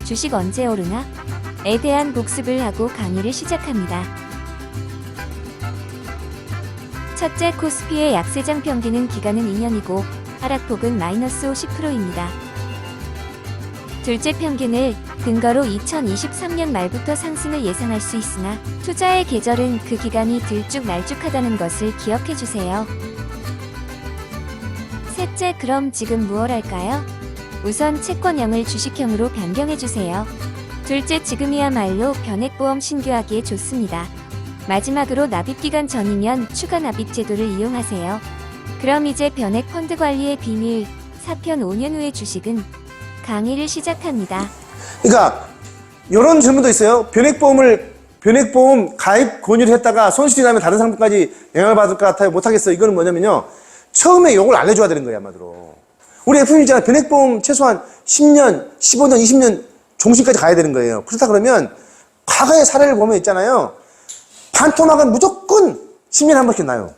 주식 언제 오르나? 에 대한 복습을 하고 강의를 시작합니다. 첫째, 코스피의 약세장 평균은 기간은 2년이고 하락폭은 마이너스 50%입니다. 둘째, 평균을 근거로 2023년 말부터 상승을 예상할 수 있으나 투자의 계절은 그 기간이 들쭉날쭉하다는 것을 기억해주세요. 셋째, 그럼 지금 무얼 할까요? 우선 채권형을 주식형으로 변경해주세요. 둘째, 지금이야말로 변액보험 신규하기에 좋습니다. 마지막으로 납입기간 전이면 추가 납입 제도를 이용하세요. 그럼 이제 변액 펀드 관리의 비밀 4편 5년 후의 주식은 강의를 시작합니다. 그러니까 이런 질문도 있어요. 변액보험 가입 권유를 했다가 손실이 나면 다른 상품까지 영향을 받을 것 같아요. 못하겠어요. 이거는 뭐냐면요. 처음에 이걸 알려줘야 되는 거예요. 아마도. 우리 FM 있잖아요. 변액보험 최소한 10년, 15년, 20년 종신까지 가야 되는 거예요. 그렇다 그러면 과거의 사례를 보면 있잖아요. 반 토막은 무조건 10년에 한 번씩 나요.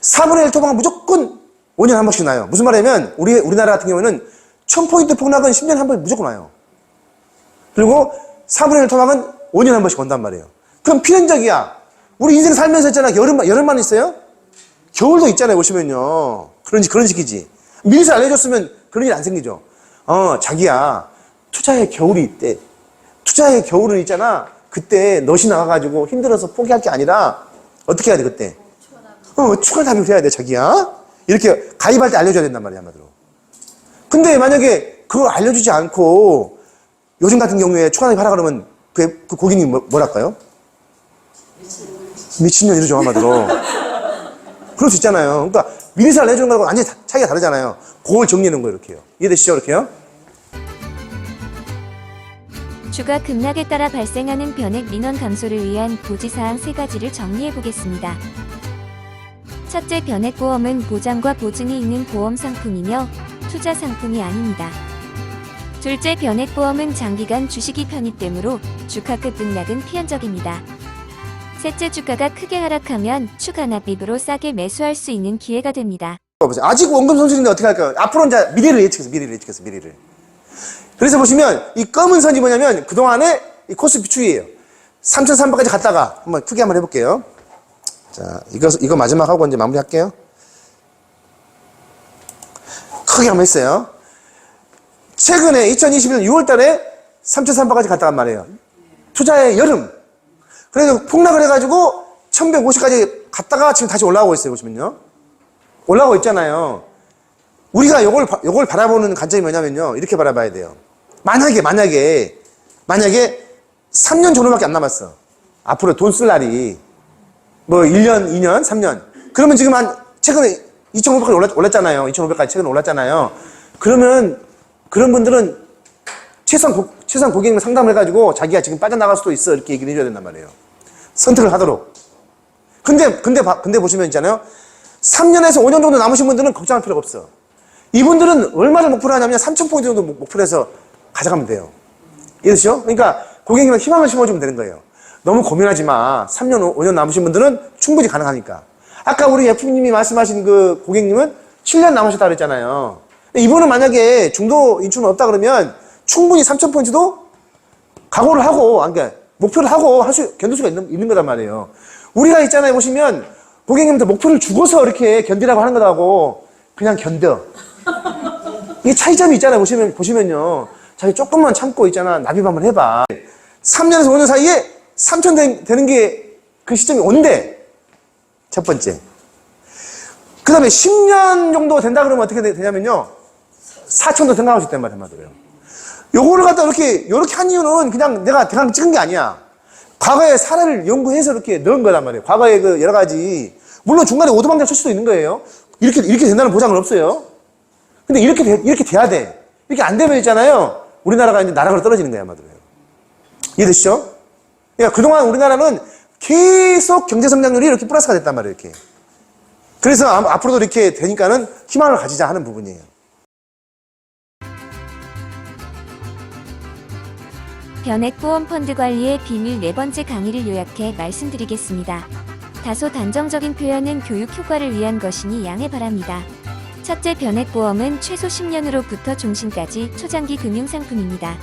4분의 1 토막은 무조건 5년에 한 번씩 나요. 무슨 말이냐면 우리나라 같은 경우는 1000포인트 폭락은 10년에 한 번 무조건 와요. 그리고 4분의 1 토막은 5년에 한 번씩 온단 말이에요. 그럼 필연적이야. 우리 인생 살면서 있잖아. 여름만 있어요? 겨울도 있잖아요. 보시면요. 그런 식이지. 미리서 알려줬으면 그런 일 안 생기죠. 자기야. 투자의 겨울이 있대. 투자의 겨울은 있잖아. 그때 넛이 나가가지고 힘들어서 포기할 게 아니라 어떻게 해야 돼 그때? 추가 납입을 해야 돼 자기야. 이렇게 가입할 때 알려줘야 된단 말이야 한마디로. 근데 만약에 그걸 알려주지 않고 요즘 같은 경우에 추가 납입하라 그러면 그 고객님이 뭐랄까요? 미친년 이러죠 한마디로. 그럴 수 있잖아요. 그러니까 미리서 알려주는 거하고 완전히 차이가 다르잖아요. 그걸 정리하는 거예요 이렇게요. 이해되시죠 이렇게요? 주가 급락에 따라 발생하는 변액 민원 감소를 위한 고지사항 3가지를 정리해보겠습니다. 첫째, 변액보험은 보장과 보증이 있는 보험 상품이며 투자 상품이 아닙니다. 둘째, 변액보험은 장기간 주식이 편입되므로 주가급 등락은 필연적입니다. 셋째, 주가가 크게 하락하면 추가 납입으로 싸게 매수할 수 있는 기회가 됩니다. 아직 원금 손실인데 어떻게 할까요? 앞으로 이제 미래를 예측해서 미래를. 그래서 보시면 이 검은 선이 뭐냐면 그동안의 이 코스피 추이예요. 3,300까지 갔다가 한번 크게 한번 해볼게요. 자, 이거 마지막 하고 이제 마무리할게요. 크게 한번 했어요. 최근에 2021년 6월 달에 3,300까지 갔다간 말이에요. 투자의 여름. 그래서 폭락을 해가지고 1,150까지 갔다가 지금 다시 올라오고 있어요. 보시면요. 올라오고 있잖아요. 우리가 요걸 바라보는 관점이 뭐냐면요. 이렇게 바라봐야 돼요. 만약에 3년 정도밖에 안 남았어. 앞으로 돈 쓸 날이. 뭐 1년, 2년, 3년. 그러면 지금 최근에 2,500까지 올랐잖아요. 2,500까지 최근에 올랐잖아요. 그러면 그런 분들은 최소한 고객님 상담을 해가지고 자기가 지금 빠져나갈 수도 있어. 이렇게 얘기를 해줘야 된단 말이에요. 선택을 하도록. 근데 보시면 있잖아요. 3년에서 5년 정도 남으신 분들은 걱정할 필요가 없어. 이분들은 얼마를 목표로 하냐면 3,000포인트 정도 목표로 해서 가져가면 돼요. 이해되시죠? 그러니까 고객님한테 희망을 심어주면 되는 거예요. 너무 고민하지 마. 3년, 5년 남으신 분들은 충분히 가능하니까. 아까 우리 예프님이 말씀하신 그 고객님은 7년 남으셨다 그랬잖아요. 근데 이분은 만약에 중도 인출은 없다 그러면 충분히 3,000포인트도 각오를 하고, 그러니까 목표를 하고 견딜 수가 있는 거란 말이에요. 우리가 있잖아요. 보시면 고객님한테 목표를 주고서 이렇게 견디라고 하는 거하고 그냥 견뎌. 이게 차이점이 있잖아요. 보시면요. 자기 조금만 참고 있잖아. 납입 한번 해봐. 3년에서 5년 사이에 3,000 되는 게 그 시점이 온대. 첫 번째. 그 다음에 10년 정도 된다 그러면 어떻게 되냐면요. 4,000도 생각할 수 있단 말이에요. 요거를 갖다 이렇게 한 이유는 그냥 내가 대강 찍은 게 아니야. 과거의 사례를 연구해서 이렇게 넣은 거란 말이에요. 과거의 그 여러 가지. 물론 중간에 오두방정 칠 수도 있는 거예요. 이렇게 된다는 보장은 없어요. 근데 이렇게 돼야 돼. 이렇게 안 되면 있잖아요. 우리나라가 이제 나락으로 떨어지는 거야, 아마도. 이해되시죠? 그러니까 그동안 우리나라는 계속 경제 성장률이 이렇게 플러스가 됐단 말이에요, 이렇게. 그래서 앞으로도 이렇게 되니까는 희망을 가지자 하는 부분이에요. 변액보험 펀드 관리의 비밀 4번째 강의를 요약해 말씀드리겠습니다. 다소 단정적인 표현은 교육 효과를 위한 것이니 양해 바랍니다. 첫째, 변액보험은 최소 10년으로부터 종신까지 초장기 금융상품입니다.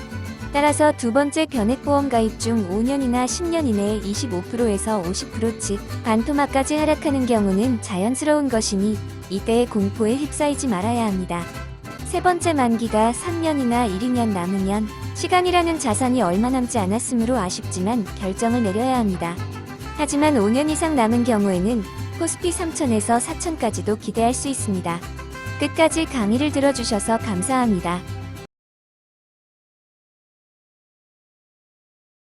따라서 두 번째 변액보험 가입 중 5년이나 10년 이내에 25%에서 50% 즉 반토막까지 하락하는 경우는 자연스러운 것이니 이때의 공포에 휩싸이지 말아야 합니다. 세 번째 만기가 3년이나 1, 2년 남으면 시간이라는 자산이 얼마 남지 않았으므로 아쉽지만 결정을 내려야 합니다. 하지만 5년 이상 남은 경우에는 코스피 3,000에서 4,000까지도 기대할 수 있습니다. 끝까지 강의를 들어주셔서 감사합니다.